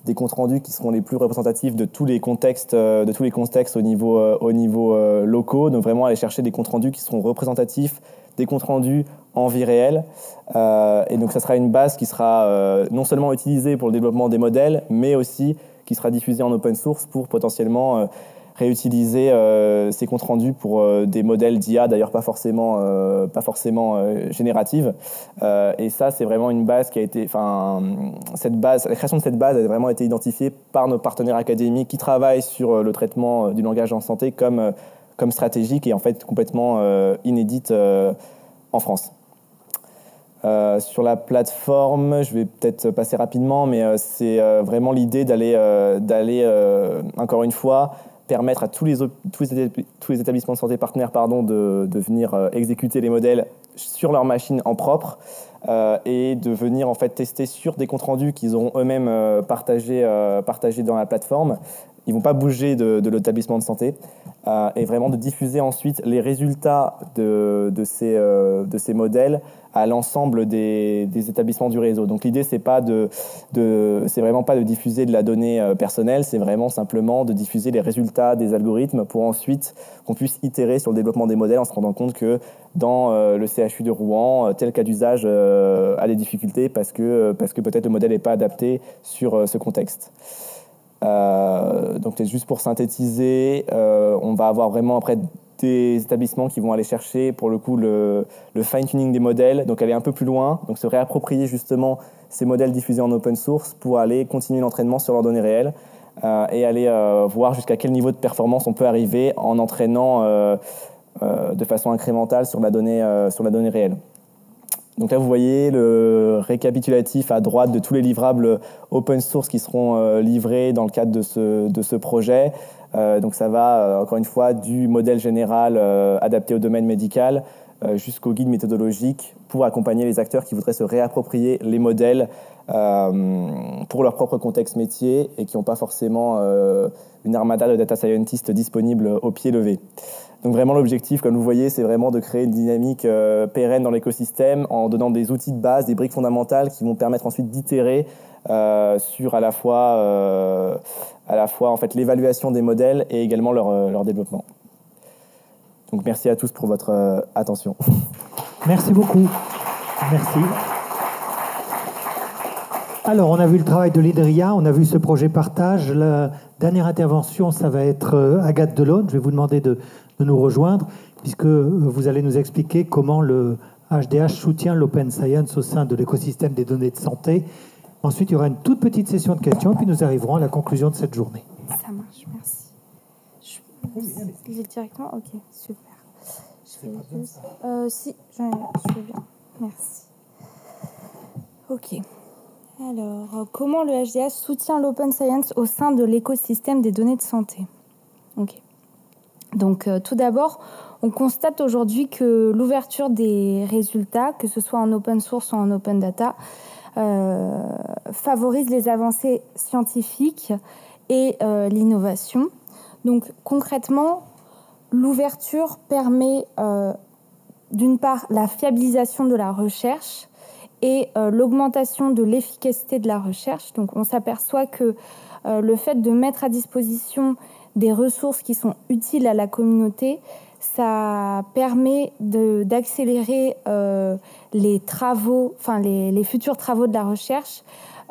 des comptes rendus qui seront les plus représentatifs de tous les contextes au niveau locaux. Donc vraiment aller chercher des comptes rendus qui seront représentatifs des comptes rendus en vie réelle. Et donc ça sera une base qui sera non seulement utilisée pour le développement des modèles, mais aussi qui sera diffusée en open source pour potentiellement réutiliser ces comptes rendus pour des modèles d'IA, d'ailleurs pas forcément génératives. Et ça, c'est vraiment une base qui a été, la création de cette base a vraiment été identifiée par nos partenaires académiques qui travaillent sur le traitement du langage en santé comme stratégique et en fait complètement inédite en France. Sur la plateforme, je vais peut-être passer rapidement, mais c'est vraiment l'idée d'aller encore une fois, permettre à tous les établissements de santé partenaires de venir exécuter les modèles sur leur machine en propre et de venir en fait tester sur des comptes rendus qu'ils auront eux-mêmes partagés dans la plateforme. Ils ne vont pas bouger de l'établissement de santé et vraiment de diffuser ensuite les résultats de ces modèles à l'ensemble des établissements du réseau. Donc l'idée, c'est vraiment pas de diffuser de la donnée personnelle, c'est vraiment simplement de diffuser les résultats des algorithmes pour ensuite qu'on puisse itérer sur le développement des modèles en se rendant compte que dans le CHU de Rouen, tel cas d'usage a des difficultés parce que peut-être le modèle n'est pas adapté sur ce contexte. Donc juste pour synthétiser, on va avoir vraiment après des établissements qui vont aller chercher pour le coup le fine-tuning des modèles, donc aller un peu plus loin, donc se réapproprier justement ces modèles diffusés en open source pour aller continuer l'entraînement sur leurs données réelles et aller voir jusqu'à quel niveau de performance on peut arriver en entraînant de façon incrémentale sur la donnée réelle. Donc là, vous voyez le récapitulatif à droite de tous les livrables open source qui seront livrés dans le cadre de ce projet. Donc ça va, encore une fois, du modèle général adapté au domaine médical jusqu'au guide méthodologique pour accompagner les acteurs qui voudraient se réapproprier les modèles pour leur propre contexte métier et qui n'ont pas forcément une armada de data scientists disponible au pied levé. Donc vraiment l'objectif, comme vous voyez, c'est vraiment de créer une dynamique pérenne dans l'écosystème en donnant des outils de base, des briques fondamentales qui vont permettre ensuite d'itérer sur à la fois en fait l'évaluation des modèles et également leur développement. Donc merci à tous pour votre attention. Merci beaucoup. Merci. Alors, on a vu le travail de l'INRIA, on a vu ce projet partage. La dernière intervention, ça va être Agathe Delaune. Je vais vous demander de nous rejoindre, puisque vous allez nous expliquer comment le HDH soutient l'open science au sein de l'écosystème des données de santé. Ensuite, il y aura une toute petite session de questions, puis nous arriverons à la conclusion de cette journée. Ça marche, merci. Je lis directement. Ok, super. Si, je veux bien. Merci. Ok. Alors, comment le HDH soutient l'open science au sein de l'écosystème des données de santé? Ok. Donc, tout d'abord, on constate aujourd'hui que l'ouverture des résultats, que ce soit en open source ou en open data, favorise les avancées scientifiques et l'innovation. Donc, concrètement, l'ouverture permet d'une part la fiabilisation de la recherche et l'augmentation de l'efficacité de la recherche. Donc on s'aperçoit que le fait de mettre à disposition des ressources qui sont utiles à la communauté, ça permet d'accélérer les travaux, enfin les futurs travaux de la recherche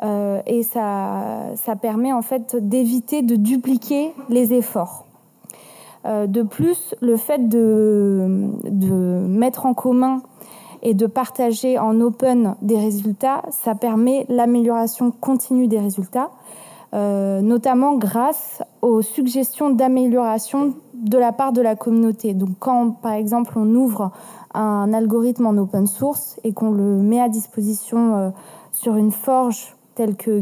et ça permet en fait d'éviter de dupliquer les efforts. De plus, le fait de mettre en commun et de partager en open des résultats, ça permet l'amélioration continue des résultats, notamment grâce aux suggestions d'amélioration de la part de la communauté. Donc quand, par exemple, on ouvre un algorithme en open source et qu'on le met à disposition sur une forge telle que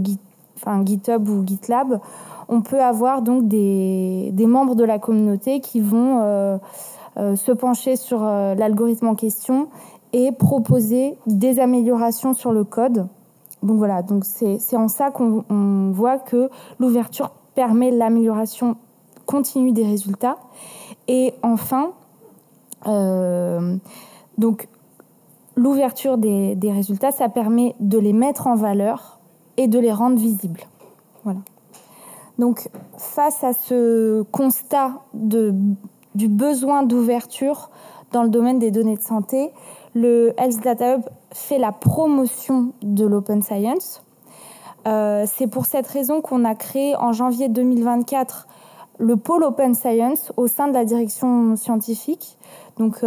GitHub ou GitLab, on peut avoir donc des membres de la communauté qui vont se pencher sur l'algorithme en question et proposer des améliorations sur le code. Donc voilà, donc c'est en ça qu'on voit que l'ouverture permet l'amélioration continue des résultats. Et enfin, donc l'ouverture des résultats, ça permet de les mettre en valeur et de les rendre visibles. Voilà. Donc, face à ce constat du besoin d'ouverture dans le domaine des données de santé, le Health Data Hub fait la promotion de l'Open Science. C'est pour cette raison qu'on a créé en janvier 2024 le pôle Open Science au sein de la direction scientifique. Donc,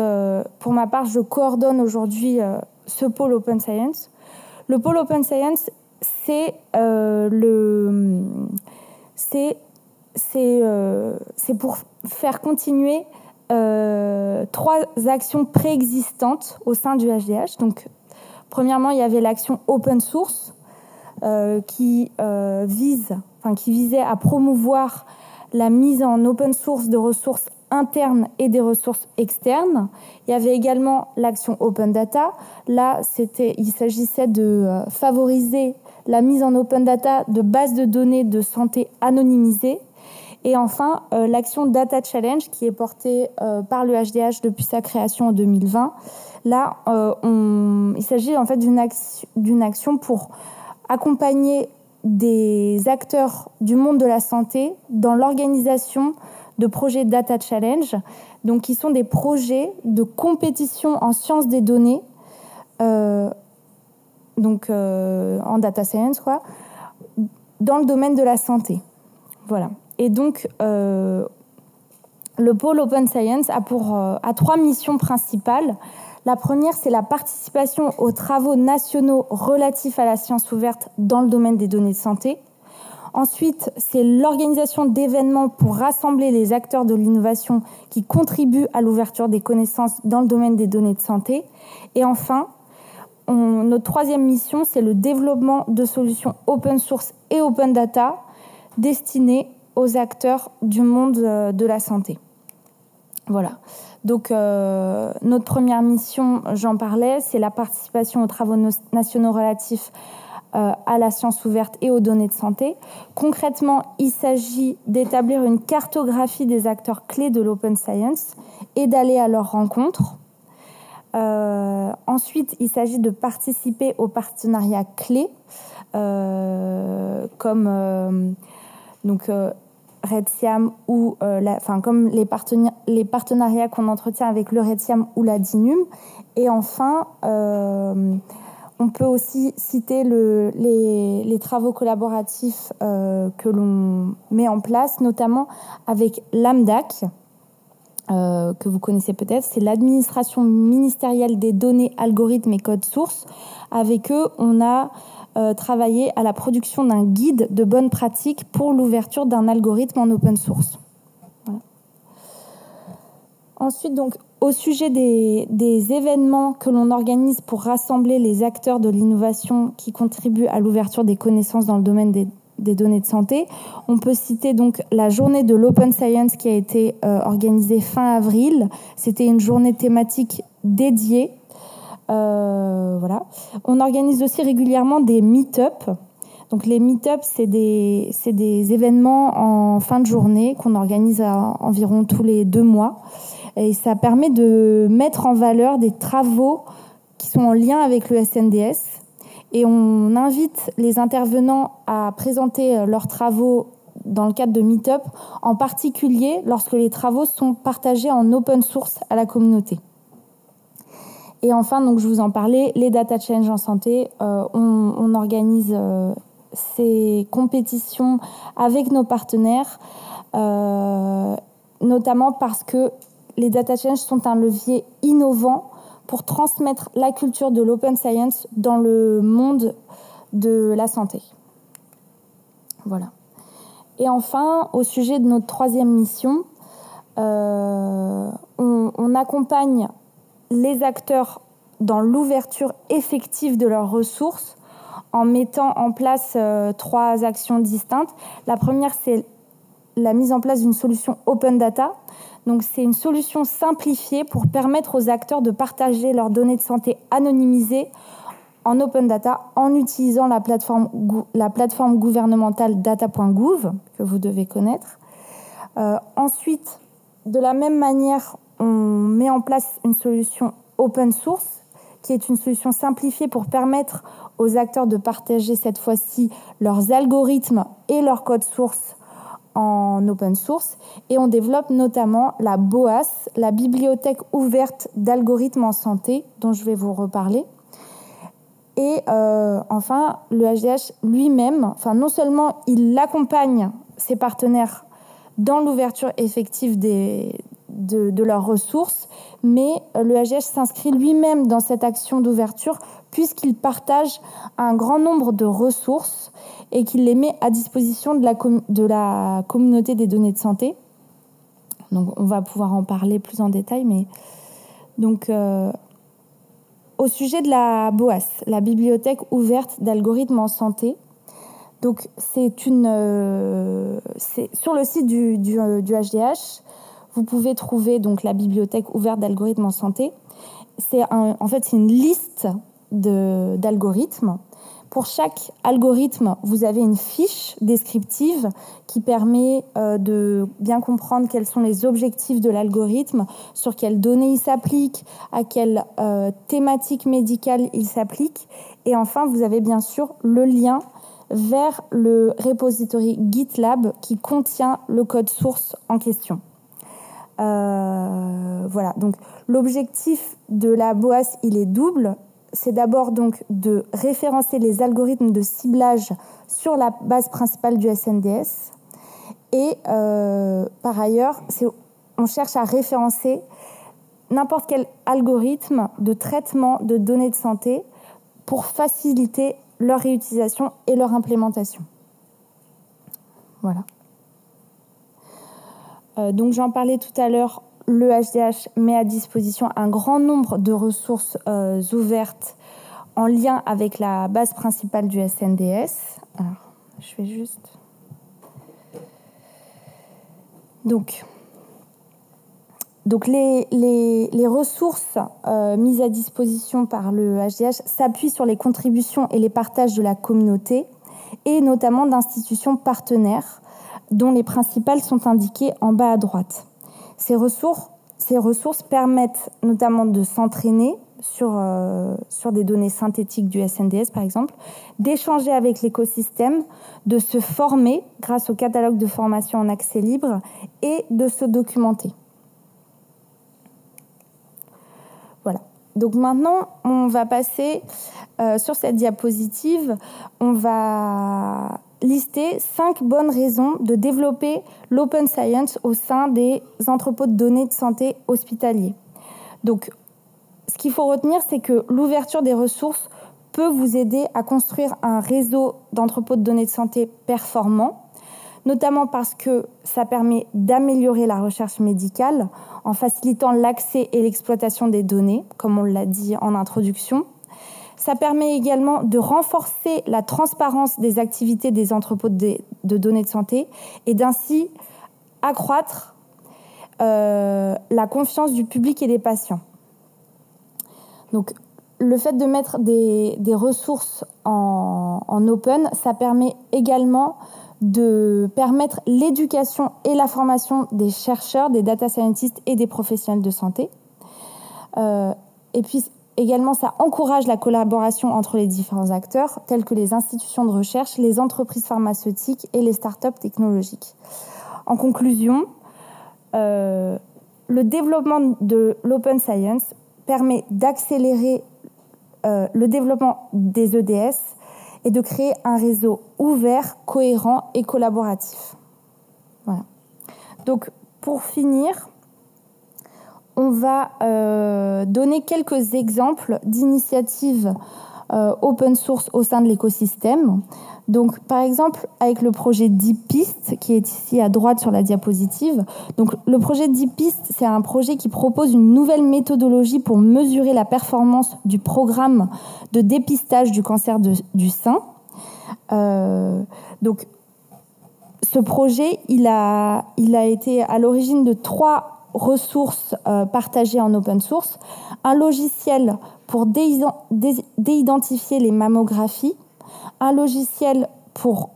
pour ma part, je coordonne aujourd'hui ce pôle Open Science. Le pôle Open Science, c'est pour faire continuer 3 actions préexistantes au sein du HDH. Donc, premièrement, il y avait l'action Open Source qui visait à promouvoir la mise en open source de ressources internes et des ressources externes. Il y avait également l'action Open Data. Là, il s'agissait de favoriser la mise en open data de bases de données de santé anonymisées. Et enfin, l'action Data Challenge qui est portée par le HDH depuis sa création en 2020. Là, il s'agit en fait d'une action pour accompagner des acteurs du monde de la santé dans l'organisation de projets Data Challenge, donc qui sont des projets de compétition en sciences des données, en data science, dans le domaine de la santé. Voilà. Et donc, le pôle Open Science a 3 missions principales. La première, c'est la participation aux travaux nationaux relatifs à la science ouverte dans le domaine des données de santé. Ensuite, c'est l'organisation d'événements pour rassembler les acteurs de l'innovation qui contribuent à l'ouverture des connaissances dans le domaine des données de santé. Et enfin, notre 3e mission, c'est le développement de solutions open source et open data destinées aux acteurs du monde de la santé. Voilà. Donc, notre première mission, j'en parlais, c'est la participation aux travaux nationaux relatifs à la science ouverte et aux données de santé. Concrètement, il s'agit d'établir une cartographie des acteurs clés de l'open science et d'aller à leur rencontre. Ensuite, il s'agit de participer aux partenariats clés, comme RedSiam ou comme les partenariats qu'on entretient avec le RedSiam ou la DINUM. Et enfin, on peut aussi citer les travaux collaboratifs que l'on met en place, notamment avec l'AMDAC, que vous connaissez peut-être. C'est l'administration ministérielle des données, algorithmes et codes sources. Avec eux, on a travailler à la production d'un guide de bonnes pratiques pour l'ouverture d'un algorithme en open source. Voilà. Ensuite, donc, au sujet des événements que l'on organise pour rassembler les acteurs de l'innovation qui contribuent à l'ouverture des connaissances dans le domaine des données de santé, on peut citer donc la journée de l'Open Science qui a été organisée fin avril. C'était une journée thématique dédiée. Voilà. On organise aussi régulièrement des meet-up. Donc les meet-up, c'est des événements en fin de journée qu'on organise environ tous les 2 mois. Et ça permet de mettre en valeur des travaux qui sont en lien avec le SNDS. Et on invite les intervenants à présenter leurs travaux dans le cadre de meet-up, en particulier lorsque les travaux sont partagés en open source à la communauté. Et enfin, donc je vous en parlais, les Data Challenge en santé, on organise ces compétitions avec nos partenaires, notamment parce que les Data Challenge sont un levier innovant pour transmettre la culture de l'open science dans le monde de la santé. Voilà. Et enfin, au sujet de notre 3e mission, on accompagne les acteurs dans l'ouverture effective de leurs ressources en mettant en place 3 actions distinctes. La première, c'est la mise en place d'une solution Open Data. Donc, c'est une solution simplifiée pour permettre aux acteurs de partager leurs données de santé anonymisées en Open Data en utilisant la plateforme gouvernementale data.gouv que vous devez connaître. Ensuite, de la même manière, on met en place une solution open source, qui est une solution simplifiée pour permettre aux acteurs de partager cette fois-ci leurs algorithmes et leur code source en open source. Et on développe notamment la BOAS, la bibliothèque ouverte d'algorithmes en santé, dont je vais vous reparler. Et enfin, le HDH lui-même, non seulement il accompagne ses partenaires dans l'ouverture effective de leurs ressources, mais le HDH s'inscrit lui-même dans cette action d'ouverture puisqu'il partage un grand nombre de ressources et qu'il les met à disposition de la communauté des données de santé. Donc, on va pouvoir en parler plus en détail, mais donc au sujet de la BOAS, la bibliothèque ouverte d'algorithmes en santé. Donc, c'est sur le site du HDH, vous pouvez trouver donc la bibliothèque ouverte d'algorithmes en santé. C'est une liste d'algorithmes. Pour chaque algorithme, vous avez une fiche descriptive qui permet de bien comprendre quels sont les objectifs de l'algorithme, sur quelles données il s'applique, à quelle thématique médicale il s'applique. Et enfin, vous avez bien sûr le lien vers le repository GitLab qui contient le code source en question. Voilà, donc l'objectif de la BOAS, il est double. C'est d'abord donc de référencer les algorithmes de ciblage sur la base principale du SNDS. Et par ailleurs, on cherche à référencer n'importe quel algorithme de traitement de données de santé pour faciliter leur réutilisation et leur implémentation. Voilà. Donc j'en parlais tout à l'heure, le HDH met à disposition un grand nombre de ressources ouvertes en lien avec la base principale du SNDS. Alors, je vais juste... Donc les ressources mises à disposition par le HDH s'appuient sur les contributions et les partages de la communauté et notamment d'institutions partenaires dont les principales sont indiquées en bas à droite. Ces ressources permettent notamment de s'entraîner sur des données synthétiques du SNDS par exemple, d'échanger avec l'écosystème, de se former grâce au catalogue de formation en accès libre et de se documenter. Voilà. Donc maintenant, on va passer sur cette diapositive. On va lister 5 bonnes raisons de développer l'open science au sein des entrepôts de données de santé hospitaliers. Donc, ce qu'il faut retenir, c'est que l'ouverture des ressources peut vous aider à construire un réseau d'entrepôts de données de santé performant, notamment parce que ça permet d'améliorer la recherche médicale en facilitant l'accès et l'exploitation des données, comme on l'a dit en introduction. Ça permet également de renforcer la transparence des activités des entrepôts de données de santé et d'ainsi accroître la confiance du public et des patients. Donc, le fait de mettre des ressources en open, ça permet également de permettre l'éducation et la formation des chercheurs, des data scientists et des professionnels de santé. Et puis également, ça encourage la collaboration entre les différents acteurs, tels que les institutions de recherche, les entreprises pharmaceutiques et les startups technologiques. En conclusion, le développement de l'open science permet d'accélérer le développement des EDS et de créer un réseau ouvert, cohérent et collaboratif. Voilà. Donc, pour finir, on va donner quelques exemples d'initiatives open source au sein de l'écosystème. Donc, par exemple, avec le projet DeepPist, qui est ici à droite sur la diapositive. Donc, le projet DeepPist, c'est un projet qui propose une nouvelle méthodologie pour mesurer la performance du programme de dépistage du cancer du sein. Donc, ce projet, il a été à l'origine de 3 ressources partagées en open source. Un logiciel pour déidentifier les mammographies, un logiciel pour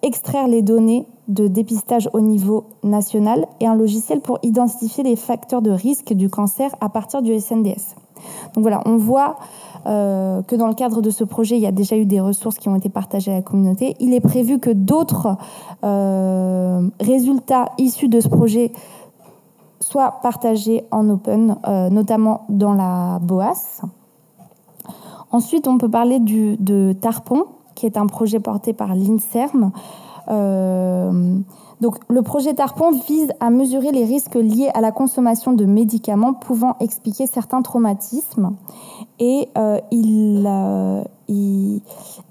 extraire les données de dépistage au niveau national et un logiciel pour identifier les facteurs de risque du cancer à partir du SNDS. Donc voilà, on voit que dans le cadre de ce projet, il y a déjà eu des ressources qui ont été partagées à la communauté. Il est prévu que d'autres résultats issus de ce projet soient partagés en open, notamment dans la BOAS. Ensuite, on peut parler de Tarpon, qui est un projet porté par l'INSERM. Donc, le projet Tarpon vise à mesurer les risques liés à la consommation de médicaments pouvant expliquer certains traumatismes. Et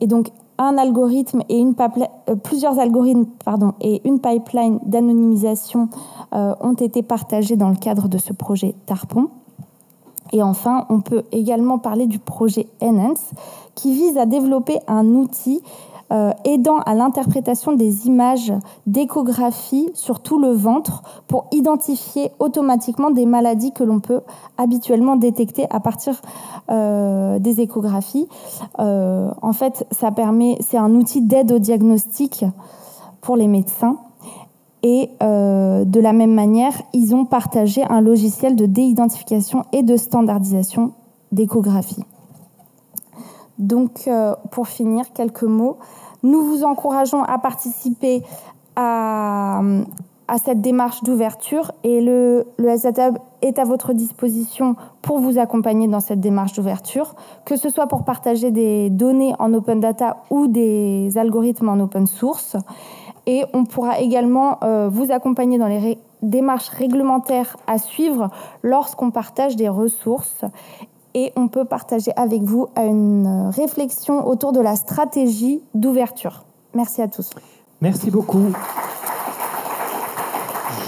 donc un algorithme et plusieurs algorithmes et une pipeline d'anonymisation ont été partagés dans le cadre de ce projet Tarpon. Et enfin, on peut également parler du projet Enhance, qui vise à développer un outil aidant à l'interprétation des images d'échographie sur tout le ventre pour identifier automatiquement des maladies que l'on peut habituellement détecter à partir des échographies. En fait, c'est un outil d'aide au diagnostic pour les médecins. Et de la même manière, ils ont partagé un logiciel de déidentification et de standardisation d'échographie. Donc, pour finir, quelques mots. Nous vous encourageons à participer à cette démarche d'ouverture et le SAThub est à votre disposition pour vous accompagner dans cette démarche d'ouverture, que ce soit pour partager des données en open data ou des algorithmes en open source. Et on pourra également vous accompagner dans les démarches réglementaires à suivre lorsqu'on partage des ressources. Et on peut partager avec vous une réflexion autour de la stratégie d'ouverture. Merci à tous. Merci beaucoup.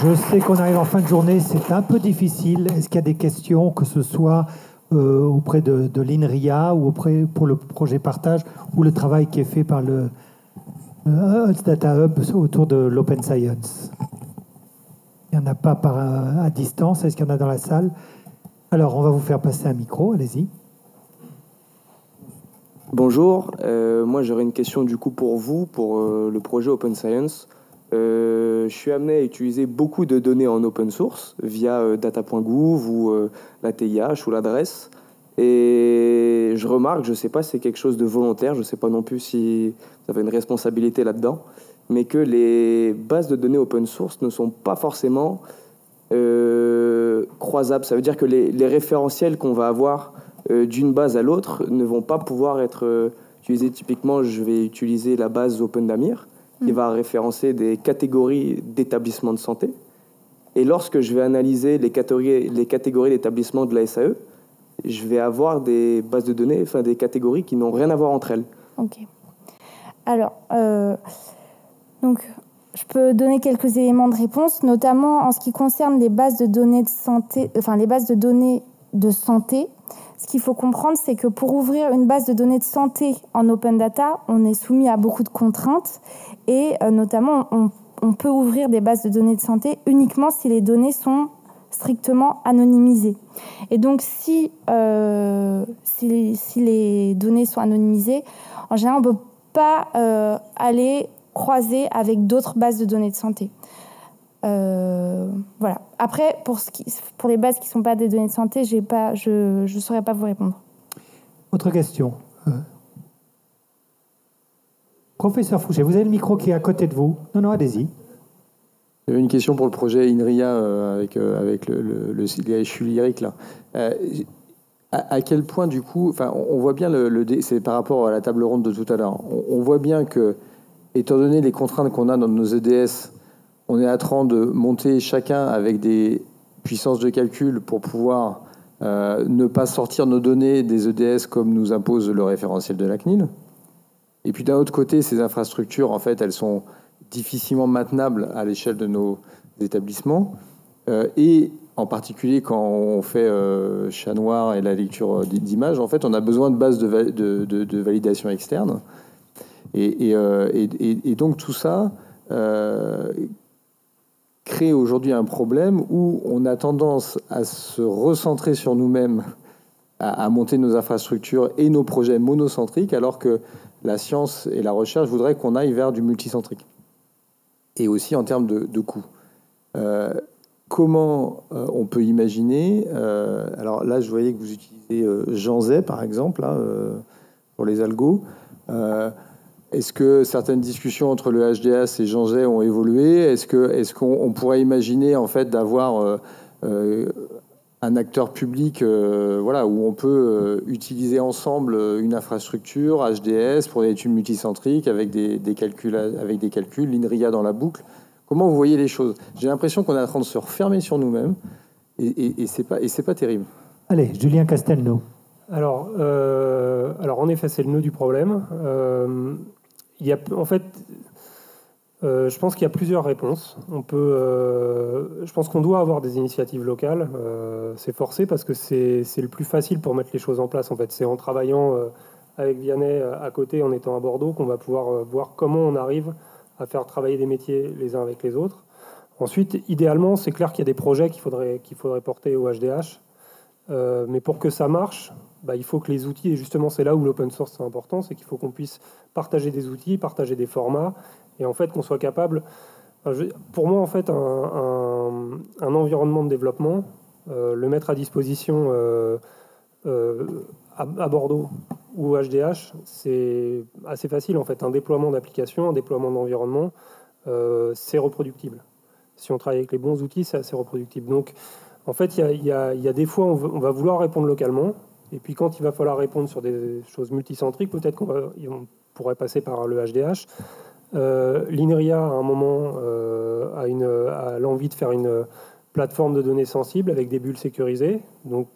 Je sais qu'on arrive en fin de journée, c'est un peu difficile. Est-ce qu'il y a des questions, que ce soit auprès de l'INRIA ou pour le projet partage ou le travail qui est fait par le Data Hub autour de l'Open Science? Il n'y en a pas à distance. Est-ce qu'il y en a dans la salle? Alors, on va vous faire passer un micro, allez-y. Bonjour, moi j'aurais une question du coup pour vous, pour le projet Open Science. Je suis amené à utiliser beaucoup de données en open source via data.gouv ou la TIH ou l'adresse. Et je remarque, je ne sais pas si c'est quelque chose de volontaire, je ne sais pas non plus si vous avez une responsabilité là-dedans, mais que les bases de données open source ne sont pas forcément croisables. Ça veut dire que les référentiels qu'on va avoir d'une base à l'autre ne vont pas pouvoir être utilisés. Typiquement, je vais utiliser la base OpenDAMIR qui va référencer des catégories d'établissements de santé. Et lorsque je vais analyser les catégories d'établissements de la SAE, je vais avoir des bases de données, enfin des catégories qui n'ont rien à voir entre elles. Ok. Alors, donc, je peux donner quelques éléments de réponse, notamment en ce qui concerne les bases de données de santé, les bases de données de santé. Ce qu'il faut comprendre, c'est que pour ouvrir une base de données de santé en open data, on est soumis à beaucoup de contraintes et notamment on peut ouvrir des bases de données de santé uniquement si les données sont strictement anonymisées. Et donc si les données sont anonymisées, en général on ne peut pas aller croiser avec d'autres bases de données de santé. Voilà. Après, pour les bases qui ne sont pas des données de santé, je ne saurais pas vous répondre. Autre question. Professeur Fouché, vous avez le micro qui est à côté de vous. Non, allez-y. J'avais une question pour le projet INRIA avec le CHU lyrique là. À quel point du coup, on voit bien c'est par rapport à la table ronde de tout à l'heure. On voit bien que, étant donné les contraintes qu'on a dans nos EDS, on est en train de monter chacun avec des puissances de calcul pour pouvoir ne pas sortir nos données des EDS comme nous impose le référentiel de la CNIL. Et puis d'un autre côté, ces infrastructures, en fait, elles sont difficilement maintenables à l'échelle de nos établissements. Et en particulier quand on fait chat noir et la lecture d'images, en fait, on a besoin de bases de validation externe. Et donc tout ça crée aujourd'hui un problème où on a tendance à se recentrer sur nous-mêmes, à monter nos infrastructures et nos projets monocentriques, alors que la science et la recherche voudraient qu'on aille vers du multicentrique. et aussi en termes de coûts. Comment on peut imaginer, alors là je voyais que vous utilisez Janzay par exemple là, pour les algos. Est-ce que certaines discussions entre le HDS et Janzay ont évolué? Est-ce qu'on pourrait imaginer en fait d'avoir un acteur public voilà, où on peut utiliser ensemble une infrastructure HDS pour des études multicentriques avec des calculs, l'INRIA dans la boucle? Comment vous voyez les choses? J'ai l'impression qu'on est en train de se refermer sur nous-mêmes et c'est pas terrible. Allez, Julien Castelnau. Alors en effet, c'est le nœud du problème. En fait, je pense qu'il y a plusieurs réponses. Je pense qu'on doit avoir des initiatives locales. C'est forcé parce que c'est le plus facile pour mettre les choses en place. En fait, c'est en travaillant avec Vianney à côté, en étant à Bordeaux, qu'on va pouvoir voir comment on arrive à faire travailler des métiers les uns avec les autres. Ensuite, idéalement, c'est clair qu'il y a des projets qu'il faudrait porter au HDH. Mais pour que ça marche, il faut que les outils, et justement c'est là où l'open source c'est important, c'est qu'il faut qu'on puisse partager des outils, partager des formats, et en fait qu'on soit capable... Pour moi, en fait, un environnement de développement, le mettre à disposition à Bordeaux ou au HDH, c'est assez facile en fait. Un déploiement d'applications, un déploiement d'environnement, c'est reproductible. Si on travaille avec les bons outils, c'est assez reproductible. Donc, en fait, il y a des fois, on va vouloir répondre localement, et puis quand il va falloir répondre sur des choses multicentriques, peut-être qu'on pourrait passer par le HDH. L'INRIA, à un moment, a l'envie de faire une plateforme de données sensibles avec des bulles sécurisées. Donc,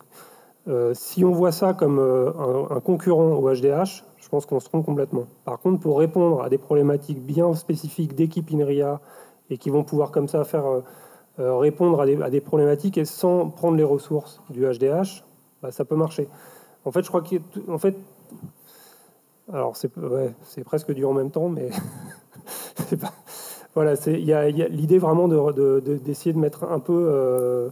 si on voit ça comme un concurrent au HDH, je pense qu'on se trompe complètement. Par contre, pour répondre à des problématiques bien spécifiques d'équipe INRIA et qui vont pouvoir comme ça faire répondre à des problématiques et sans prendre les ressources du HDH, ça peut marcher. En fait, je crois que... Alors, c'est presque du en même temps, mais... c'est pas... Voilà, il y a l'idée vraiment d'essayer de mettre un peu...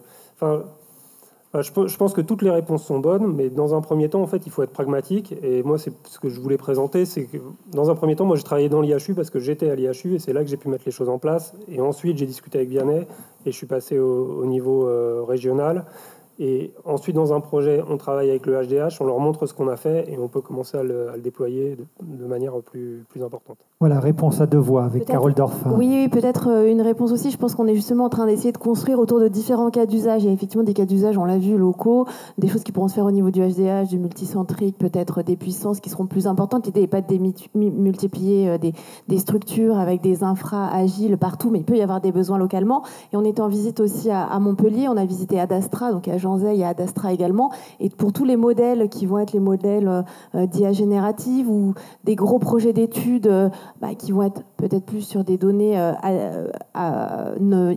je pense que toutes les réponses sont bonnes, mais dans un premier temps, en fait, il faut être pragmatique. Et moi, c'est ce que je voulais présenter, c'est que dans un premier temps, moi, j'ai travaillé dans l'IHU parce que j'étais à l'IHU et c'est là que j'ai pu mettre les choses en place. Et ensuite, j'ai discuté avec Vianney et je suis passé au niveau régional. Et ensuite, dans un projet, on travaille avec le HDH, on leur montre ce qu'on a fait et on peut commencer à le déployer de manière plus importante. Voilà, réponse à deux voix avec Carole Dorfin. Oui, peut-être une réponse aussi. Je pense qu'on est justement en train d'essayer de construire autour de différents cas d'usage. Il y a effectivement des cas d'usage, on l'a vu, locaux, des choses qui pourront se faire au niveau du HDH, du multicentrique, peut-être des puissances qui seront plus importantes. L'idée n'est pas de multiplier des structures avec des infras agiles partout, mais il peut y avoir des besoins localement. Et on était en visite aussi à Montpellier, on a visité Adastra, donc à Janzay et à Adastra également. Et pour tous les modèles qui vont être les modèles d'IA générative ou des gros projets d'études qui vont être peut-être plus sur des données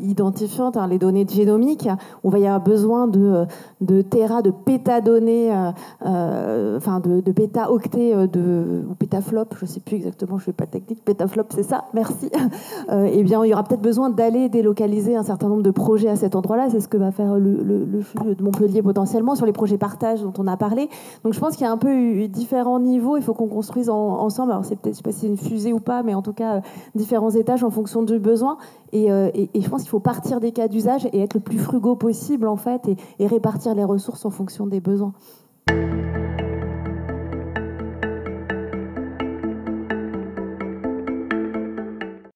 identifiantes, les données génomiques, où il va y avoir besoin de de pétadonnées, de pétaoctets ou pétaflops, je ne sais plus exactement, je ne fais pas technique, pétaflop, c'est ça, merci. Eh bien, il y aura peut-être besoin d'aller délocaliser un certain nombre de projets à cet endroit-là. C'est ce que va faire le flux de Montpellier potentiellement sur les projets partage dont on a parlé. Donc, je pense qu'il y a un peu différents niveaux. Il faut qu'on construise ensemble. Alors, c'est peut-être, je ne sais pas si c'est une fusée ou pas, mais en tout cas, différents étages en fonction du besoin. Et je pense qu'il faut partir des cas d'usage et être le plus frugaux possible, en fait, et répartir les ressources en fonction des besoins.